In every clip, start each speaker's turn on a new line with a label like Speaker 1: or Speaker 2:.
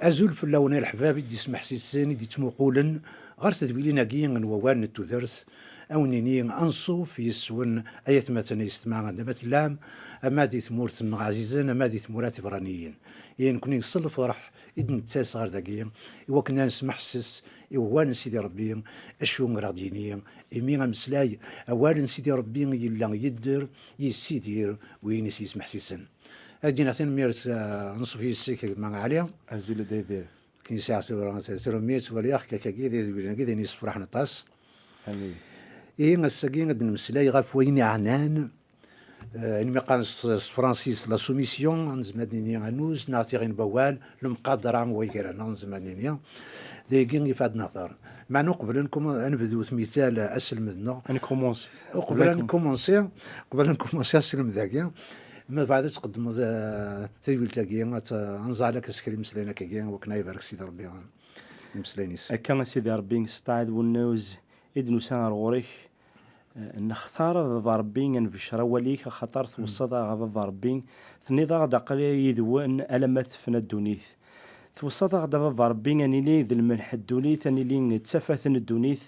Speaker 1: أزول في اللون الحباب دي سمح سيساني دي تموقولا غير تدويلنا كين ووان التوذرث أو نيني أنصو في السون أية مثلا يستمع عندما تلام أما دي ثمورت عزيزان أما دي ثمورات برانيين يعني كوني نصل فرح إذن تاس غير ذاكيا إوا كنا نسمح سس إوان سيدي ربي أشو غاديني إمي غمسلاي أولا سيدي ربي يلا يدر يسيدير وين يسمح سيسن هادي نعطينا ميرت نصف يسيك مع عليا
Speaker 2: أزول دايدير
Speaker 1: كي ساعة ترميت ولياخ كاكي دي نصف راح نطاس
Speaker 2: امين
Speaker 1: إيه غساكي غادي نمسلاي غاف وين عنان إني قانص فرانسيس لا سوميسيون نزمادني غنوز نعطي غين بوال المقادرة ويكرا نزمادني دايكين يفاد نظر مع نقبل انكم نبدو مثال اسلم ذنا
Speaker 2: انا كومونسي
Speaker 1: قبل نكومونسي اسلم ذاك ما بعد تقدم تيول تاكي نزعلك اسكري مسلينا كاكي وكنا يبارك سيدي ربي مسلينيس
Speaker 2: كان سيدي ربي استعد والنوز إذن سان غوريك نختار ضربي نفشر وليك خطر توصد غض ضربي ثنيضا دقلي يدوان ألمت فنا الدونيث توصد غض ضربي نيلي ذي الملح الدونيث نيلي تسفث الدونيث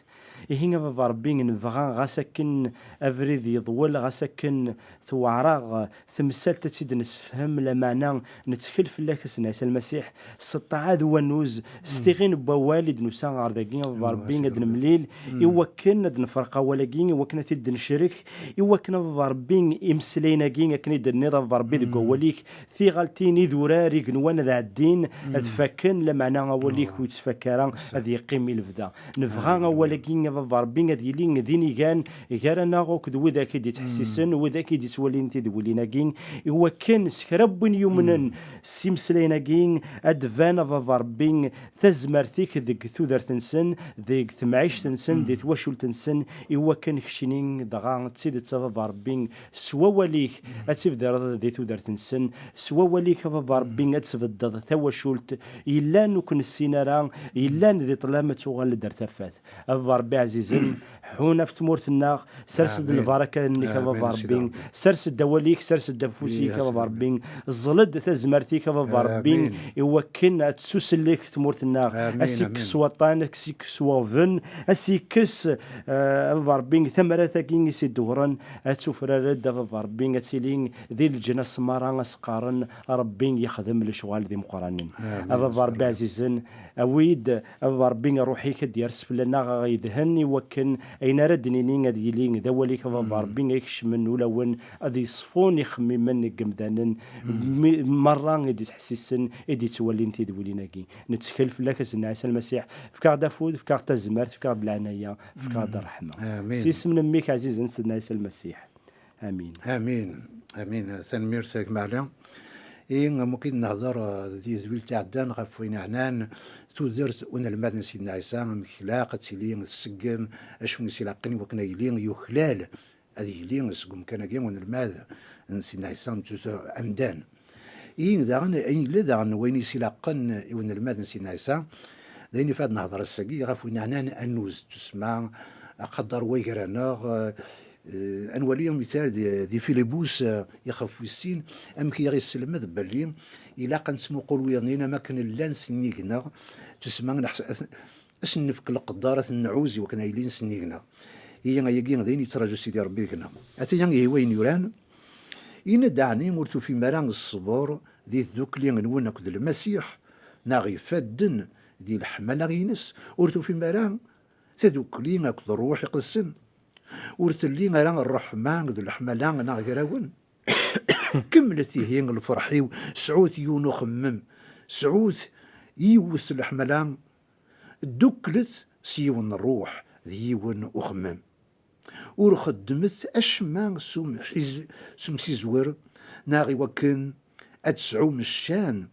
Speaker 2: إهنا ضربي نفغا غاسكن أفريد يضول غاسكن ثوعراغ ثمسالت تسيد نسفهم لمعنى نتسكل في الله كسناس المسيح سطعاد ونوز استغين بوالد نسان غارداكين ضربي ند المليل يوكن ند نفرقا ولكين يوكن تيد نشرك يوكن ضربي امسلينا كين كني دنيض ضربي دكو وليك ثي غالتيني ذوراري كنوان ذا الدين اتفكن لمعنى وليك ويتفكرا هذه قيمي الفدا نفغا ولكين ضربين ديالي ذيني كان غيرنا غوك ذاك دي تحسسن وذاك دي تولين تدولينا كين هو كان سكرب يومنا سيمسلينا كين ادفان ضربين تزمرتيك ذيك ثودر تنسن ذيك تمعيش تنسن ذيك توشل تنسن هو كان خشينين دغا تسيد ضربين سوا وليك اتفدر ذي ثودر تنسن سوا وليك ضربين اتفدر توشلت الا نكون السينارا الا ذي طلامه وغل درتفات الضرب عزيزين حونا في تمورتنا سرسد البركه انك ضربين سرسد دواليك سرسد دفوسيك ضربين الزلد تزمرتيك ضربين يوكن تسوسليك تمورتنا اسيكس وطان اسيكس وفن اسيكس ضربين ثمرتكين يسدورن تسفر رد ضربين تسيلين ذي الجنة سمارا اسقارن ربين يخدم لشغال ذي مقرنين هذا ضرب عزيزين اويد ضربين روحي كديرس فلنا غيدهن يوكن اين ردني غادي يلين ذوليك ضربين يكشمن ولون غادي يصفون يخممن قمدان مره غادي تحسسن غادي تولي انت دوليناكي نتسكل في لك الناس المسيح فكار دافود فكار تزمرت فكار العنايه فكار الرحمه
Speaker 1: امين
Speaker 2: سيسم نميك عزيز الناس المسيح امين
Speaker 1: امين امين ثنمير ساك معنا ممكن نهضر دي زويل تاع دان غف وين عنان تودرت ون المدن سيدنا عيسى مخلاق تسيلين السقم اشو نسيلاقين وكنا يلين يخلال هذه يلين السقم كان كي ون الماد سيدنا عيسى عمدان داغن لا وين يسيلاقن ون المدن سيدنا عيسى دايني فاد نهضر السقي غف وين عنان انوز تسمع قدر ويكرانا انولي مثال دي فيليبوس يخف في السين ام كي غير السلمه باللي الا كنسمو قولوا ينينا ما كان لا نسنيكنا تسمى اسنفك القداره النعوزي وكنا يلين سنيكنا هي غيكين دين يتراجو سيدي ربي كنا اتي هي وين يوران إن دعني مرتو في مران الصبور دي ذوكلي نون كد المسيح ناغي فدن دي الحمله غينس ورتو في مران تذوكلي ناكد الروح يقسم ورثلي غير الرحمن ذو الحملة ناغراون كملتي هي الفرحي سعود يونو خمم سعود يوث الحملة دكلت سيون الروح ذيون أخمم ورخدمت أشما سم سيزور ناغي وكن أتسعو مشان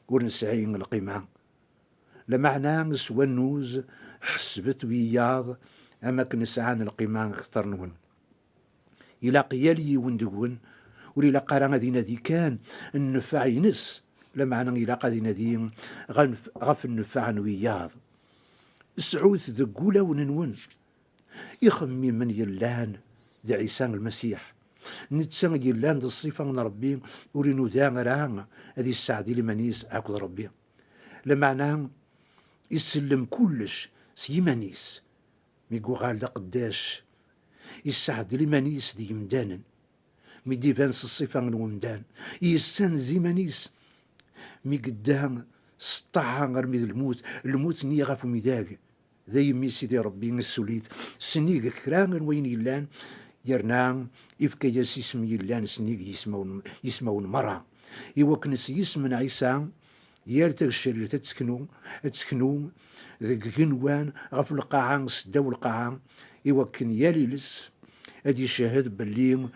Speaker 1: ورنسعين القيمة لمعنى نسوى النوز حسبت وياض أما كنسعان القيمان اختار نون إلا قيالي وندقون وليلا قارا غادي نادي كان النفع ينس لمعنى إلا غادي نادي غف النفع وياض السعود ذقولة وننون يخمي من يلان ذا عيسى المسيح نتسان يلان ذا الصفة من ربي ورينو ذا غران هذه السعدي لمنيس عقد ربي لمعنى يسلم كلش سيمانيس ميقو غال دا قداش يسعد لمانيس دي مدانا ميدي بانس الصفة الممدان يسان زيمانيس مي قدام سطعها غير ميد الموت نية غافو ميداك ذا يمي سيدي ربي نسوليت سنيق كران وين يلان يرنا إفكا ياس اسم يلان سنيق يسمون مرة يوكنس يسمن عيسى يالتك الشرير تسكنو ذاك كنوان غف القاعة سداو القاعة يوكن ياليلس ادي شاهد باللي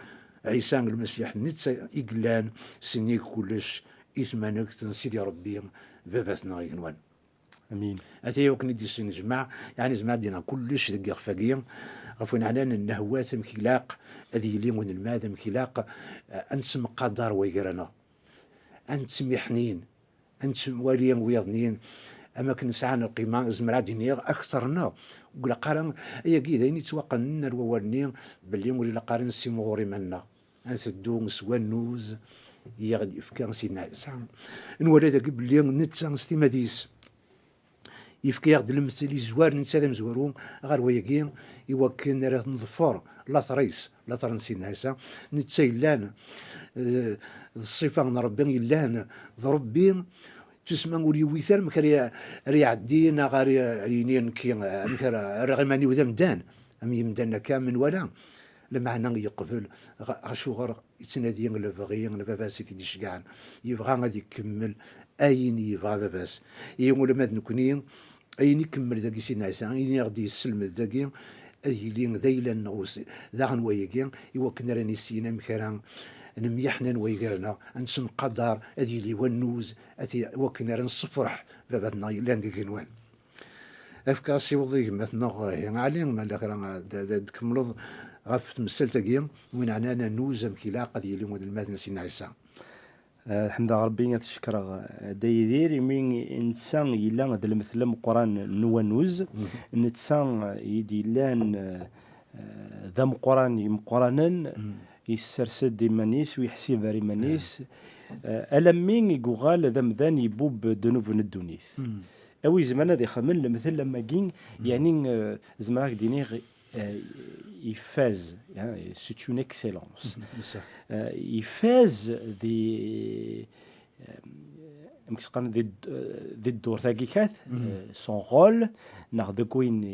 Speaker 1: عيسى المسيح نتسا إقلان سنيق كلش إثمانك سيدي ربي باباتنا غينوان
Speaker 2: امين.
Speaker 1: أتي يوكن دي سن جماعة يعني زعما دينا كلش دقي خفاقيا غفوين علان النهوات مكيلاق أذي ليمون الماء مكيلاق أنسم قدر ويقرنا أنتم حنين أنتم واليا ويضنين أما كنسعان القيمة زمرا دينيغ أكثرنا وقلا قارن أي كيدا يتوقع لنا الوالنين باللي ولا قارن سيموري منا أنت الدوم سوا النوز يغدي فكان سيدنا عيسى نولد باللي نتسان ستيماديس يفكي ياخد المثل زوار نسالم زوارون غير وياكي يوكن راه نظفر لا تريس لا ترنسينا عيسى نتسيلان الصفه من ربي يلان ضربين تسمى ولي ويثار مكر ريعدينا غير عينين كي مكر رغماني وذا مدان ام يمدان كامل ولا لمعنى يقبل غشوغر يتنادي لبغي بابا سيدي ديشكان يبغى غادي يكمل اين يبغى باباس يقول ما نكوني اين يكمل داكي سيدنا عيسى اين غادي يسلم داكي اي ذيلا نغوس ذا غنويكي يوكن راني سينا مكرا نميحنا ويقرنا انسن قدر ادي لي ونوز اتي وكنا نصفرح باباتنا لان ديكينوان افكا سيوضي مثلا علي ما الاخر كملض غف تمثل تاكي وين عنانا نوز مكيلاقه ديال اليوم الماذن سيدنا عيسى
Speaker 2: الحمد لله ربي تشكر دايدير من انسان يلا هذا المثل مقران نوانوز انسان يدي لان ذا مقرانا يسرسد مانيس ويحسي فاري مانيس ألمين يقوغال ذا مذان يبوب دنوف ندونيث أوي زمان هذا خمل مثل لما جين يعني زمان ديني يفاز يعني c'est une excellence يفاز ذي مكسقان ذي الدور ثاقي كاث سون رول ناخذ كوين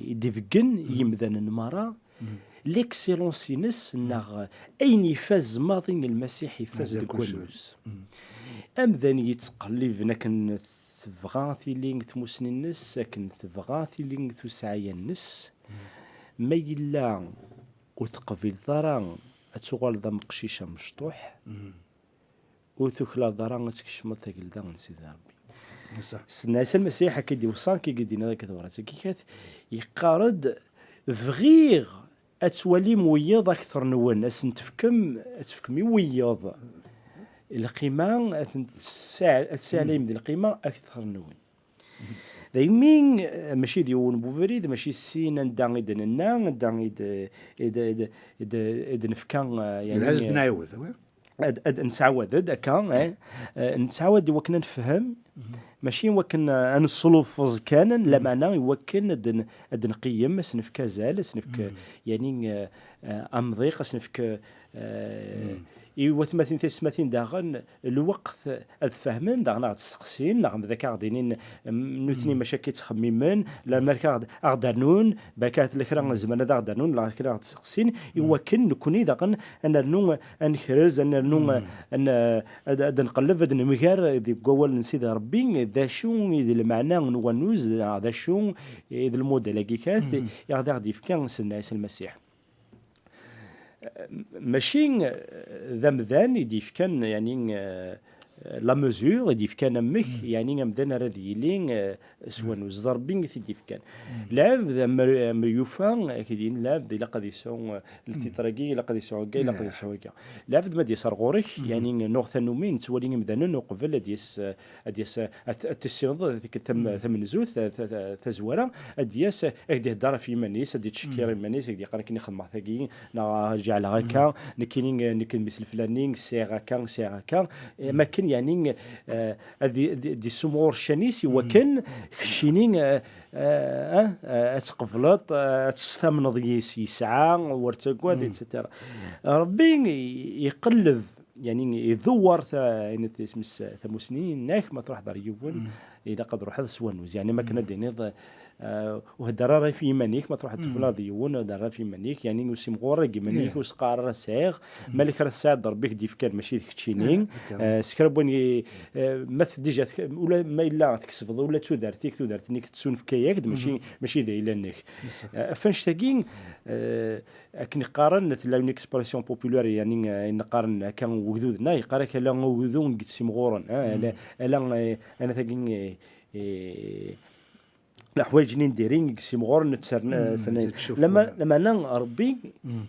Speaker 2: يدفقن يمذن المرأة ليكسيلونس ينس ناغ اين يفاز ماضي المسيح يفاز الكونوز امذن يتقلب لكن تبغى ثيلينغ تموسن النس لكن تبغى ثيلينغ تسعي النس ما يلا وتقبل ضران اتشغل ذا مقشيشه مشطوح وتكلا ضران تكشمط ثقل دا نسيت ربي الناس المسيح كيدي وصان كيدينا ذاك ثورات كي يقارد فغير أتولي مويض أكثر نوان أتفكم يويض القيمة أتساليم ذي القيمة أكثر نوان دايمين ماشي ديون بوفريد ماشي السين ندان إدننا ندان إد نفكان يعني
Speaker 1: العزد نعوذ
Speaker 2: نتعود هكا نتعود وكنا نفهم ماشي وكنا نصلوف كان لا معنى يوكن اد نقيم سنفك زال سنفك يعني امضيق سنفك وثمثين ثمثين داغن الوقت الفهمن داغنا تسقسين نعم ذاك غاديين نوتني مشاكل تخممن لا مركا اغدانون باكات الكرا زمان دا غدانون لا كرا تسقسين يوكن نكوني داغن ان نو انخرز ان نو ان نقلب ذا نمغار دي قول نسيد ربي ذا شو ذي المعنى نونوز ذا شو ذي الموديل كيكات غادي يفكان سنة المسيح ماشي ذا مذان يديف كان يعني لا مزور يديف كان مخ يعني مذان رادي لين سوان وزربين يديف كان لعب ذا مريوفا كيدين لعب ذي لقد يسون التتراجي لقد يسون جاي لقد يسون جا لعب ما ديسار غوريش يعني نوغ نومين تولين مذان وقبل ديس التسيرض ذيك ثمن زوث تزورا ديس اهدي الدار في منيس دي تشكير منيس دي قال كني خدمه ثقي نرجع لهكا نكين مثل فلانين سي هكا ما كان يوكن يعني دي سمور الشانيس يوكن كشينين تقبلط تستمنض يسعى ورتقواد اتسيتيرا. ربي يقلب يعني يدور يعني تسمس ثموسنين ناك ما تروح دار يون إذا قد روح هذا سوانوز يعني ما كنا دينيض وهدرا في منيك ما تروح تفلا ديون ودرا في منيك يعني وسيم غورق منيك وسقار ساغ مالك راه ساعد ضربك ديف كان ماشي ديك تشينين سكربوني ما ديجا ولا ما الا تكسفض ولا تودارتيك تودارتنيك تسون في كياك ماشي ذا الا نك فاش تاكين اكني قارن تلا اون اكسبرسيون بوبولار يعني نقارن كان وجدودنا يقرا كلا وجدون قد سيم غورن انا تاكين الحوايج اللي نديرين سيمغور نتسرنا لما انا ربي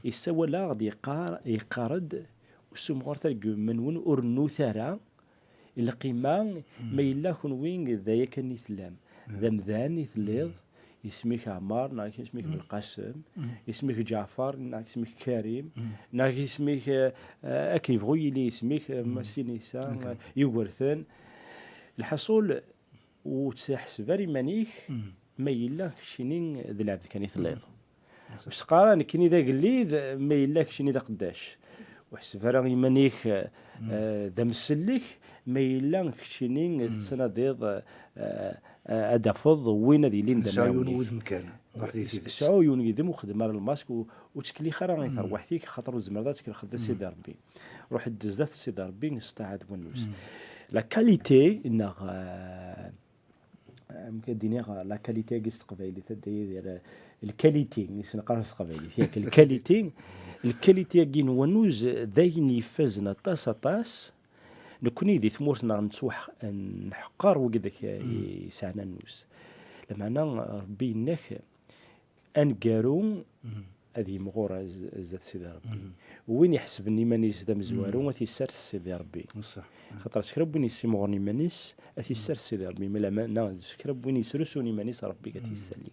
Speaker 2: يسوى لا غادي يقارد وسمغور تلقى من وين ورنو ثرى القيمه ما الا كون وين ذايا كان يثلام ذا مذان يثليض يسميك عمار ناك يسميك بالقاسم يسميك جعفر ناك يسميك كريم ناك يسميك اكيف غوي اللي يسميك مسينيسا يورثن الحصول وتحسب فري مانيك ما يلا شينين ذا العبد كان يثليض بس قارن كني ذا قليد ما يلا شيني ذا قداش وحسب فري مانيك ذا مسلك ما يلا شينين تسناديض ادافض وين ذي لين
Speaker 1: سايون وذ مكان
Speaker 2: سايون يدم وخدم على الماسك وتشكلي خرا غير تروح فيك خاطر الزمرات كنخد سيدي ربي روح الدزات سيدي ربي نستعاد ونوس لا كاليتي إن مكديني لا كاليتي قصة قبيلة تدي الكاليتي نقرأ قبيلة هيك الكاليتي جين ونوز ذين يفزنا طاس نكوني دي ثمورتنا نسوح نحقر وقدك يسعنا نوز لما أنا ربي نخ أنقارون هذه مغورة زاد سيدي ربي وين يحسب اني مانيس دا مزوارو وثي سرس سيدي ربي
Speaker 1: صح
Speaker 2: خاطر شكرب وين يسمغني مانيس اثي سرس سيدي ربي ملا ما شكرب وين يسرسوني مانيس ربي كتي يسالي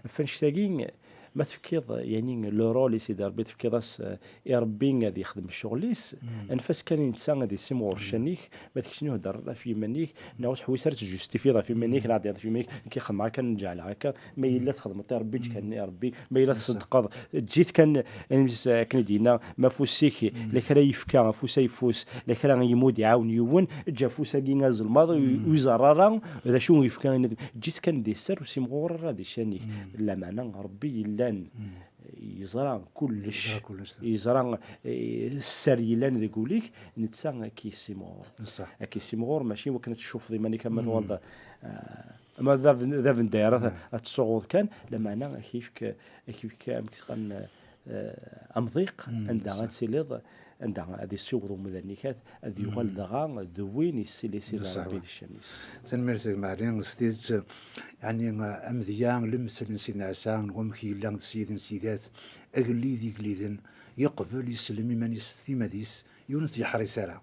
Speaker 2: فنشتاقين ما تفكيض يعني لو رول سيدي ربي تفكيضاس يا ربي غادي يخدم الشغليس انفاس كان انسان غادي يسمغ شنيك ما تكشني هدر في منيك ناوس حويسرت جوستيفيضا في منيك نعطي في منيك كيخدم معاك كنجعل هكا ما الا تخدم يا ربي كان يا ربي ما الا تصدق جيت كان كان دينا ما فوسيك لك راه يفكا فوسا يفوس لك راه يمود يعاون يون جا فوسا كي غاز الماضي ويزرر هذا شو يفكا جيت كان دي سر وسيمغور هذا شانيك لا معنى ربي لان يزرع كلش يزرع السريلان ذي يقوليك نتسا كيسيمور
Speaker 1: صح
Speaker 2: كيسيمور ماشي وكانت تشوف ذي ماني كما توضى ما ذا في الدائرة التصعود كان لما أنا كيف كان أمضيق عندها تسيليض عندها هذه الصور ومذنكات هذه يغال دغا ذوين يسيلي ربي الشمس
Speaker 1: تنمرت معلين ستيت يعني أمذيان لمثل سيدنا عسان ومخي لان سيد سيدات أقلي ذي قليذن يقبل يسلمي من يستيمديس يونت يحرس لها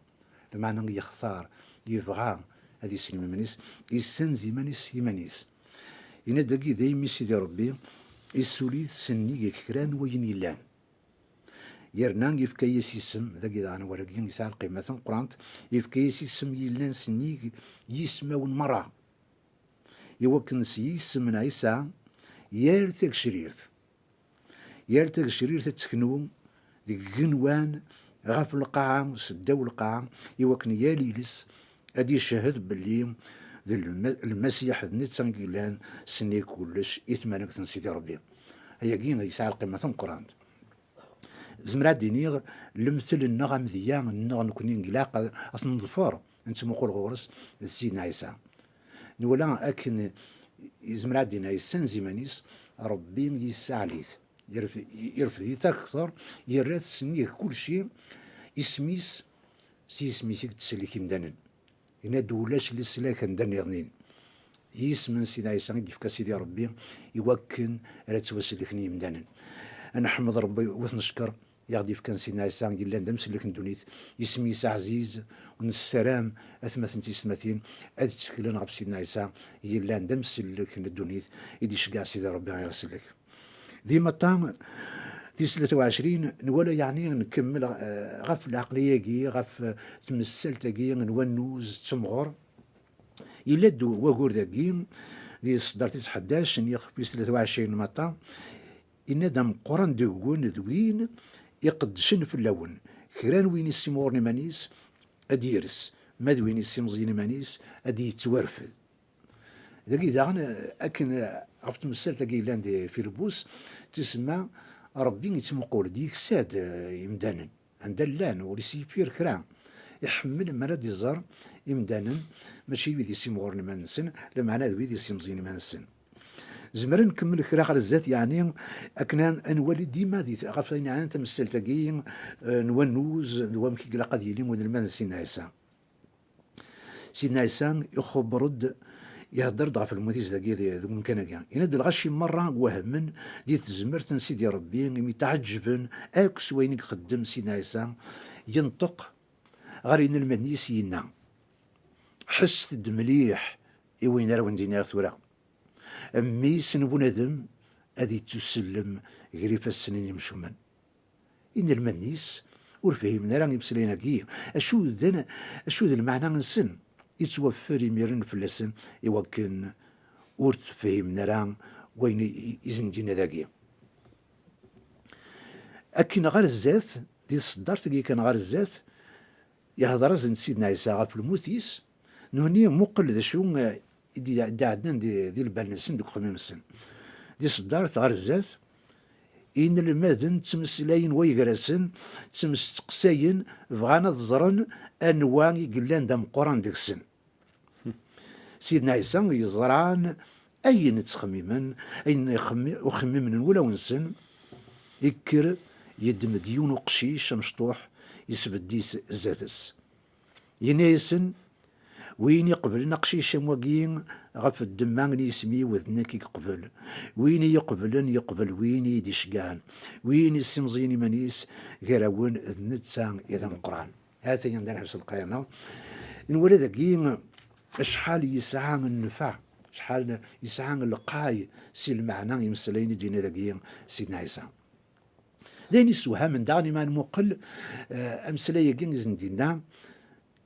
Speaker 1: لمعنى يختار يبغى هذه سلمي منيس يسنزي منيس يمنيس يندقي ذي سيدي ربي السوليد سني كران وين يلان يرنان يفكا يسيسم ذاك إذا أنا ولكن يسعى القيمة قرانت يفكا يسيسم يلان سني يسماون مرة يوكن سيسم من عيسى يالتك شريرت تسكنو ذيك جنوان غاف القاعة سداو القاعة يوكن ياليلس أدي الشهد باللي المسيح نتسان قيلان سني كلش إثمانك تنسيدي ربي هي كين يسعى القيمة قرانت زمرا دينيغ لمثل النغم ذيان النغ نكوني نقلاق أصلا نظفر نتسمو قول غورس سيدنا عيسى نولا أكن زمرا دينا يسنزي مانيس ربي يسعليث يرفض يتكثر يرات سنيه كل شيء اسميس سيسميسيك تسليك مدنن هنا دولاش للسلاك ندن يغنين يسمن سيدنا عيسى يفكا سيدي ربي يوكن على توسلكني مدنن أنا حمد ربي وثنشكر يغدي في كان سيدنا عيسى يلا ندمس لك ندونيت يسمي عزيز ونسلام أثمثن تسمتين أذ تشكلنا غب سيدنا عيسى يلا ندمس لك ندونيت يدي شقع سيدي ربي يغسل لك ديما طام دي 23 نولا يعني نكمل غف العقلية كي غف تمثل تاكي نونوز تمغر إلا دو وقور ذاكي دي صدر 11 نيخ في 23 مطا إن دام قران دوون ذوين يقدشن في اللون كران وين يسيمورني مانيس أديرس ما دوين يسيمزيني مانيس أدي يتورفد ذاكي داغن أكن عرفت مسال تاكي لاندي في البوس تسمى ربي يتمقول ديك ساد يمدانن عند اللان وليسي فير كران يحمل مراد يزار يمدانن ماشي ويدي سيمغورن ما نسن لمعنى ويدي سيمزين ما نسن زمرا نكمل كرا على الذات يعني اكنا انولي ديما دي غافين يعني تمثل تاكي نونوز نوام كي قد يلي مود المان سيدنا عيسى سيدنا عيسى يخبرد يهدر في الموتيز داكي ذوك مكان كاع يناد الغشي مره وهمن دي تزمر تنسيدي ربي متعجبن اكس وين يقدم سيدنا عيسى ينطق غير ان المنيس ينا حس مليح وين راه دينار ثورا امي سن بنادم ادي تسلم غريف السنين يمشومن ان المنيس ورفهمنا راه يمسلينا كي اشو ذا المعنى نسن يتوفر يميرن في اللسن يوكن ورت فهمنا راه وين يزندينا ذاكي اكن غير الزات دي صدرت كي كان غير الزات يهضر زند سيدنا عيسى غاف الموتيس نوني مقل ذا شو دي عندنا دي البال نسن دوك خميم السن دي صدرت غير الزات إن المادن تمسلاين ويقراسن تمستقساين بغانا تزرن أنواع يقلان دام قران ديك السن سيدنا عيسى يزرعان أين تخميمن أين يخممن ولا ونسن يكر يدم ديون قشيش مشطوح يسبديس الزاتس ينايسن وين يقبل نقشيش مواقين غف الدمان يسمي وذنك يقبل وين يقبل وين يدشقان وين يسمزيني منيس غيراون ذنتسان إذا القرآن هذا يندر حسن القرآن نولد ذاكين شحال يسعى النفع شحال يسعى اللقاي سي المعنى يمسلين دينا ذاكين سيدنا عيسى داين يسوها من داني ما نمقل أمسلايا كين زندينا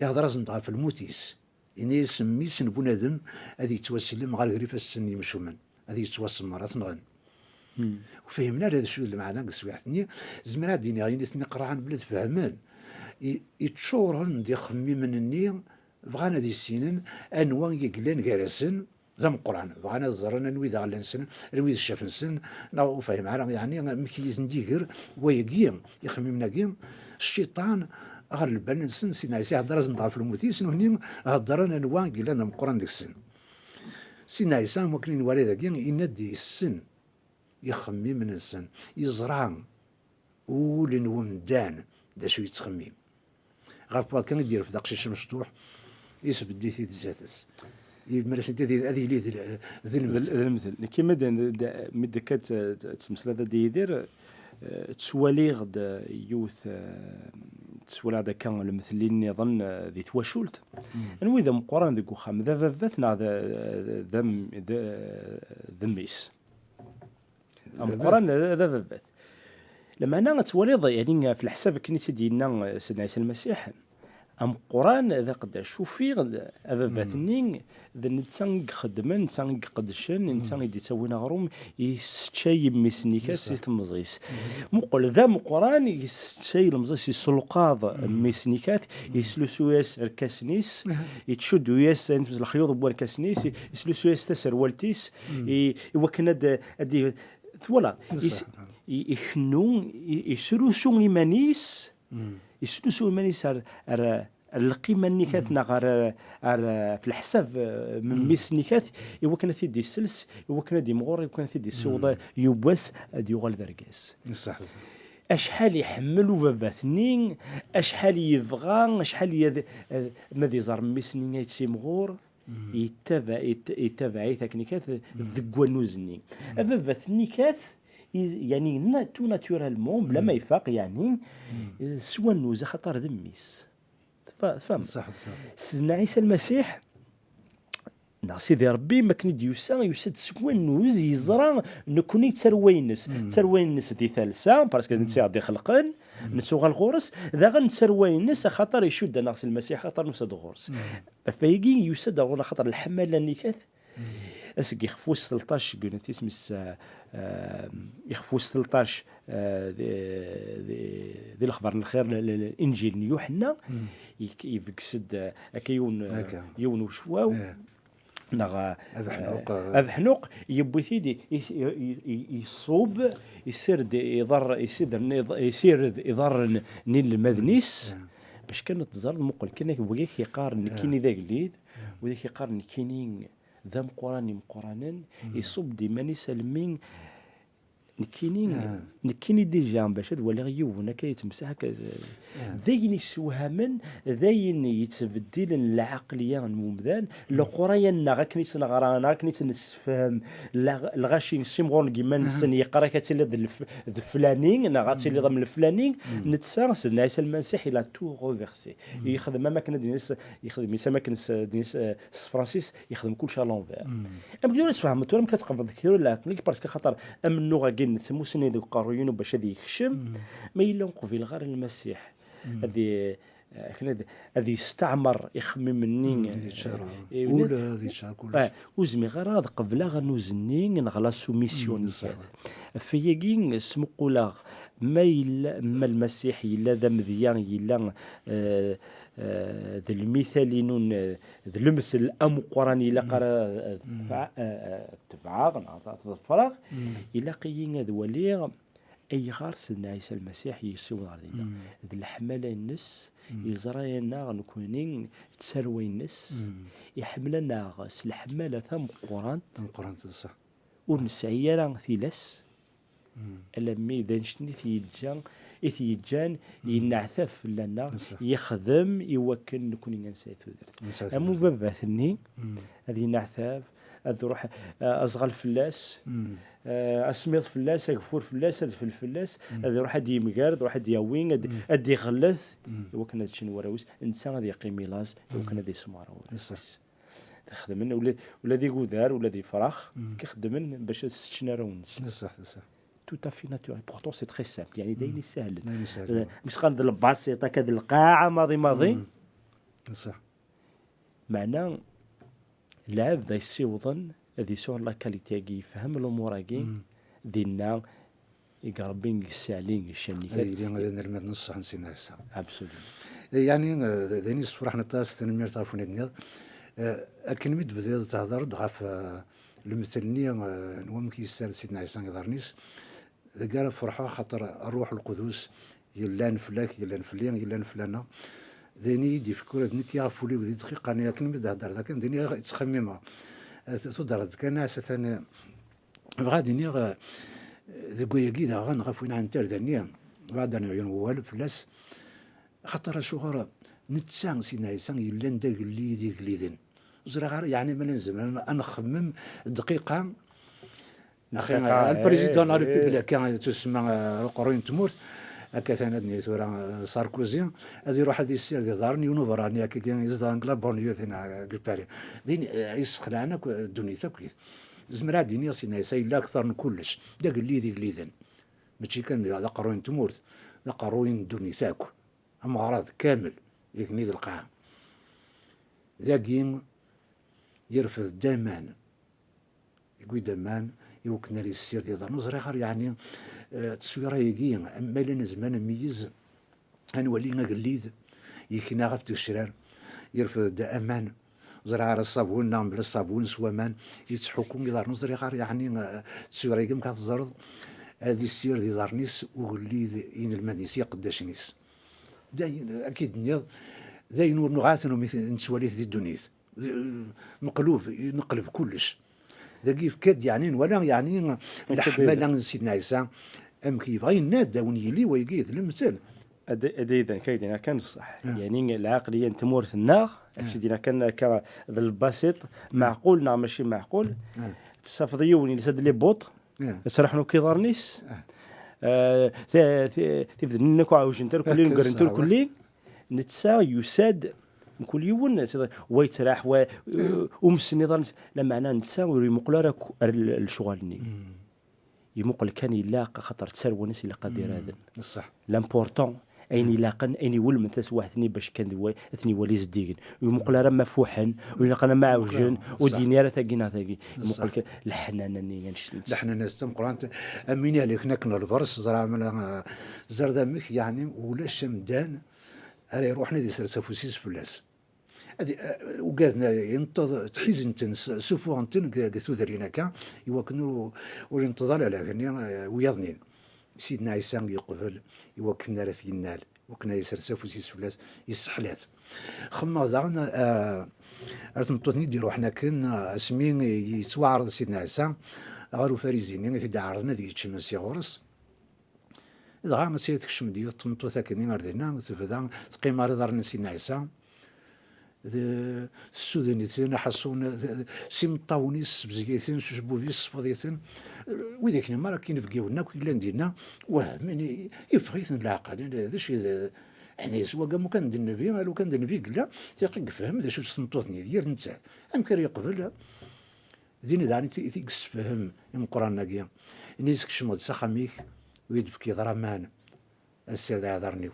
Speaker 1: يهضر زندها في الموتيس إني يسمي سن بنادم هذه يتوسلم غير غريفة السن يمشومن هذه يتوسل مرات نغن وفهمنا هذا شو المعنى قسويحتني زمرا ديني غير نقرا عن بلاد فهمان يتشورن دي خمي من النية بغانا دي السنين أنواع يقلان كراسن ذم قرآن بغانا الزرنا نوي ذا غلانسن نوي الشاف نسن نو فهم يعني مكيز نديقر ويقيم يخمي من قيم الشيطان غير البال نسن سيدنا عيسى هضر زنطها في الموتيس نهني هضرنا انواع قلنا القران ديك السن سيدنا عيسى ممكن والي ذاك ينادي السن يخمي من السن يزرع ول ومدان دا شو يتخمم غير كان يدير في داقشي مشطوح يسبد ديتي زاتس يمارس انت هذه لي ذي
Speaker 2: المثل كيما مد كات تمثل هذا يدير تسوالي غد يوث تسوال هذا كان المثلين يظن ذي توشولت انو اذا مقران ذي وخام ذا فاتنا ذميس مقران ذا فات لما انا تولي يعني في الحساب كني تدينا سيدنا عيسى المسيح ام قران ذا قد شوفي افاتني ذا نتسان خدمن نتسان قدشن نتسان يدي تسوينا غروم يستشي ميسنيكاس تمزيس مقول ذا مقران يستشي المزيس يسلقاض ميسنيكات يسلسويس ركاسنيس يتشدو ياس انت الخيوط بوال كاسنيس يسلسويس تسر والتيس يوكنا ادي ولا يخنون يسلسون لمانيس يسلسوا مانيس القيمة نيكات نغار في الحساب من ميس نيكات يوكنا تيدي السلس يوكنا دي مغور يوكنا تيدي السوضة يوباس ادي يغال ذرقاس
Speaker 1: صح
Speaker 2: اشحال يحملوا باباثنين اشحال يبغى اشحال ماذي زار ميس نيات سي مغور يتابع تكنيكات ذكوانوزني باباثني كات يعني تو ناتورالمون بلا ما يفاق يعني سوى النوزه خطر ذميس فهم
Speaker 1: صح
Speaker 2: سيدنا عيسى المسيح سيدي ربي ما كان يسد سكوان نوز يزرع نكوني تسروينس دي ثالثه باسكو نتي غادي خلقن نتسوغ الغورس ذا غنتسروينس خاطر يشد ناقص المسيح خاطر نسد غورس فيجي يسد غور خاطر الحمله نيكات اسكي يخفو 13 قلنا تيسمس يخفو 13 ذي الاخبار الخير الانجيل يوحنا يفكسد كيون يون وشواو نغا أبحنوق يبوي ثيدي يصوب يصير يضر نيل المدنيس باش كانت تزار المقل كنا بويك يقارن كيني ذاك الليد وذاك يقارن كيني ذا مقرانين يصوب ديماني سلمين نكيني ديجا باش ولا غيونا كيتمسح ذاين يسوهمن ذاين يتبدل العقليه الممدان القرايه غاكنيت نغرانا غاكنيت نسفهم الغاشي سيمغون كيما نسن يقرا كتلي الفلانين غاتي اللي ضمن الفلانين نتسا سيدنا عيسى المسيح الى تو غوفيرسي يخدم ما كان دينيس يخدم يسمى كان دينيس فرانسيس يخدم كل شيء لونفير ام كيو تفهم تو كتقبض كيلو العقليك باسكو خاطر ام غاكين ثموسني ذو قاروين باش هذه يخشم ما يلونقوا في الغار المسيح هذه استعمر يخمم مني
Speaker 1: ولا هذه شاكول
Speaker 2: وزمي غير هذا قبل غنوزني نغلا سوميسيون فيجين اسمو قولا ما المسيح الا ذا مذيان الا ذا المثالين ذا المثل الام قراني الا قرا تفعاغ الفراغ الا قيين هذا ولي اي غار سيدنا عيسى المسيح يسوى علينا ذا الحمله النس يزراينا غنكونين تسروي النس يحملنا غاس الحمله ثم قران
Speaker 1: صح
Speaker 2: ونسعيا ثلاث ألمي دانشني ثيجان ينعثف لنا يخدم يوكل نكون نسيت ذرت أمو باباثني هذه نعثف هذا روح أصغر الفلاس أسميض فلاس أغفور فلاس أدفل الفلاس هذا روح أدي مقارد روح أدي يوين أدي غلث يوكل هذا شنو وراوس إنسان هذا يقيم لاز يوكل هذا يسمع راوس خدمنا ولا ذي قدار ولا ذي فراخ كيخدمن باش تشنا راونس
Speaker 1: صح
Speaker 2: tout à fait naturel. Pourtant, c'est très simple. يعني دايني سهل. مش قادر البسيطة كذا القاعة ماضي.
Speaker 1: صح.
Speaker 2: معناه اللاعب ذا يسيوضن هذه سور لا كاليتي يفهم الأمور هاكي دينا يقربين السالين الشنيكات.
Speaker 1: اللي نرمي نص عن سينا السا.
Speaker 2: أبسولي.
Speaker 1: يعني دايني صفر حنا تاس تنمير تعرفون الدنيا. أكن مد بدأ تهضر ضعف المثلنية نوم كيسال سيدنا عيسى يضرنيس. قال فرحة خاطر الروح القدس يلان فلاك يلان فلان يلان فلانة ديني يدي في كورة دنيك يغفولي وذي دقيقة أنا كلمة دهدر ذاك ديني يتخممها تدرد كان أساسا بغا ديني ذكو يقيد غنغفوين عن تار دنيا بعد أن يعين والو فلاس خاطر شغرة نتسان سيدنا عيسى يلان داك اللي ديك اللي زرا يعني ما نلزم أنا نخمم دقيقة أخي البريزيدون لا ريبوبليك كان تسمى القرون تموت هكا ثاني ثورة ساركوزي هذا يروح هذا يسير ذي دارني ونظراني هكا كان يزداد انقلاب بونيو ثنا قبالي دين يسخلعنا الدنيا تاكيد زمرا ديني سينا يساي لا اكثر من كلش داك اللي ذيك اللي ذن ماشي كان هذا قرون تموت هذا قرون دنيا تاكو اما غراض كامل يكني ذي القاع ذاكين يرفض دامان يقول دامان يوكنا لي السير ديال نزري غير يعني تصويره يجي اما لنا زمان ميز هنولي قليد يكنا غف الشرار يرفض دا امان زرع على الصابون نعم بلا الصابون سوامان يتحكم يدار نزري غير يعني تصويره يجي كتزرد هذه السير ديال دارنيس وقليد ين المدنيسيه قداش نيس اكيد نيض ذاين نغاتنو مثل نسواليف دي الدنيا نقلب كلش ذاك كاد يعني ولا يعني لحمه سيدنا عيسى ام كيبغي ينادى ونيلي ويقيد المثال
Speaker 2: اذا كاين كان صح يعني العقليه تمورث النار اكشدينا كان البسيط معقول نعم ماشي معقول تصفضيوني لسد لي بوط تسرحنو كيضرنيس تبدا نكو عاوش انت كلين نقرنتو كلين نتسا يساد كل يوم ويتراح ومسني ظن لا معناه نتسا ويمقل الشغلني يمقل كان يلاق خاطر تسروا ناس اللي قادر هذا
Speaker 1: صح
Speaker 2: لامبورطون اين لاقن اين ولم تسواحني باش كان اثني ولي زديقن ويمقل راه مفوحن ويلقنا مع وجن ودينيرا ثاقينا ثاقي يمقل الحنانني
Speaker 1: لحنا ناس تم قران امين عليك نكن البرص زرا من زردا مك يعني ولا شمدان راه روحنا دي سرسفوسيس فلاس هذه وقادنا ينتظر تحيز انت سوفو انتن قثو دريناكا يوكنوا والانتظار على غني ويضنين سيدنا عيسى يقبل يوكلنا راه ينال وكنا يسرسف وسيس فلاس يسحلات خما داغنا ارتمطني ديرو حنا كنا اسمين يتوعرض سيدنا عيسى غارو فاريزيني تيدا عرضنا ديك تشمسي غورس إذا غا مسير تكشم ديال طنطو ثاكني غردنا تبدا تقيم رضا سيدنا عيسى السودانيتين حصون سيمطاونيس بزكيتين سجبوبيس صفاديتين وذاك ما راه كاين فكيونا كاين نديرنا وهم يفغيتن العقل هذا شي يعني سوا كاع كان النبي لو كان النبي قال تيقي فهم ذا شو سنطوطني ديال نتا امكن يقبل ديني داني تيكس فهم من القران ناقيا نيسك شمود سخاميك ويدفكي ضرمان السير دا هضرنيو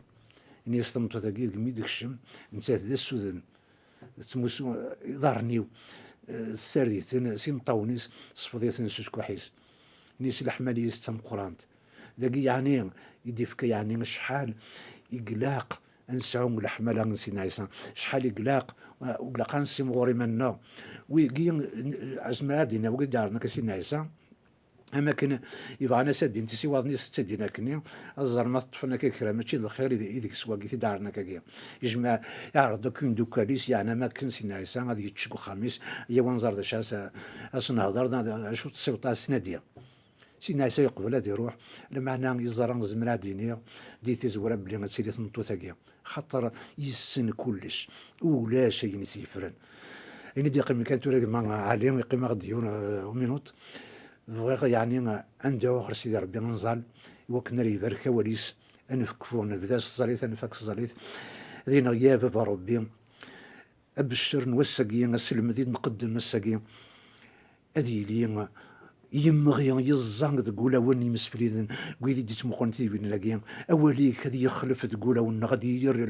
Speaker 1: نيس طمطو تاكيد كمي دكشم نتا ذا السودان تموسو ضرنيو السرديتين سيمطاونيس صفديتين سوس كوحيس نيس الحماليس تم قرانت داكي يعني يديفك يعني شحال يقلاق نسعون الحمالة نسينا عيسى شحال يقلاق وقلاق نسيم غوري منا ويقين عزما دينا وقد دارنا كسينا عيسى اما كان يبغى انا سادين تسي واضني ستدينا كني الزر ما طفنا كيكرا ماشي الخير يديك سواقي دارنا كاكيا يجمع يعرض كون دوكاليس يعني ما كان سينا عيسى غادي يتشكو خميس هي ونزر دا شاس اسنهضر شو تصيبطا السناديه سيدنا عيسى يقبل هذا يروح لمعنى يزران زمرا دينيا دي تزورا بلي غتسيري تنطو ثاقيا خاطر يسن كلش ولا شيء نسيفرن يعني دي قيم كانت توريك مع عليهم يقيم غديون ومينوت يعني عنده اخر سيدي ربي نزال وكنا يبارك وليس انفكفون نبدا الزريت انفك الزريت ذينا يا بابا ربي ابشر نوسقيا السلم ذي نقدم السقيا هذه لي يمغيان يزانق تقول وين يمسفليدن قيدي ديت مقنتي بين لاقيان اوليك هذه يخلف تقول وين غادي ير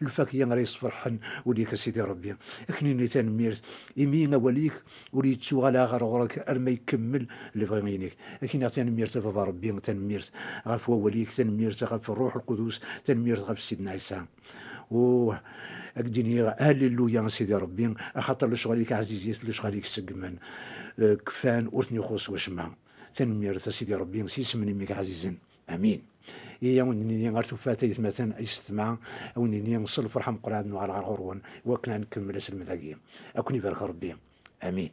Speaker 1: الفاكيا راه يصفرحن وليك سيدي ربي اكني تنميرت يمين وليك وليت شو على غرك ارما يكمل اللي بغينيك اكن تنميرت بابا ربي تنميرت غاف وليك تنميرت غاف الروح القدس تنميرت غاف سيدنا عيسى و أقدني هللويا سيدي ربي خاطر لشغاليك عزيزيت لشغاليك سقمان كفان ورثني خوص وشما تنمير سيدي ربي سيسمني ميك عزيزين امين هي وني غير فاتيت مثلا يستمع وني نصل فرحه مقراد على غرون وكنا نكمل اسم ذاكيا اكون يبارك ربي امين.